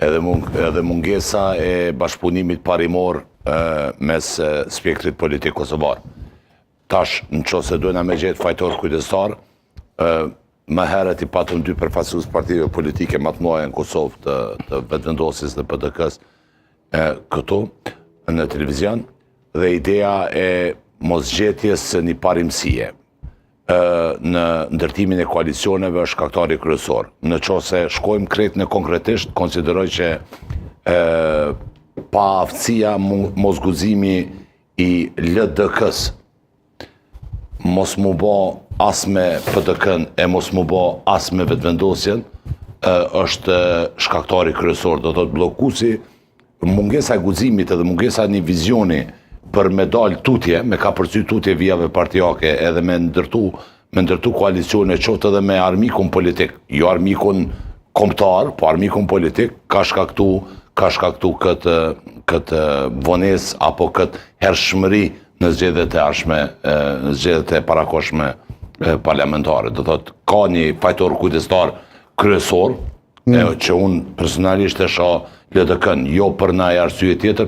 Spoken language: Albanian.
edhe mungesa e bashkëpunimit parimor mes spektrit politik kosovar. Tash, në qose dojna me gjetë fajtor kujdestar, më herët I patëm 2 përfaqësues partive politike më të mëdha në Kosovë të vetëvendosis dhe PDK-s këtu në televizion, dhe ideja e mosgjetjes së një parimësie në ndërtimin e koalicioneve është shkaktari kryesor. Në qose shkojmë krejt në konkretisht, konsideroj që pa aftësia mosguzimi I LDK-s, mos mu bo as me PDK-n e mos mu bo as me vetëvendosjen, është shkaktari kryesor. Do të blokusi mungesa e guximit edhe mungesa një vizioni për me dalë tutje, me ka përcy tutje vijave partijake edhe me ndërtu koalicione qoftë edhe me armikun politik, jo armikun kombëtar, po armikun politik, ka shkaktu këtë vones apo këtë hershmëri në zgjedhjet e ardhshme, në zgjedhjet e parakohshme parlamentare. Do thotë ka një fajtor kujdestar kryesor, që unë personalisht e shoh LDK-n jo për ndonjë arsye tjetër,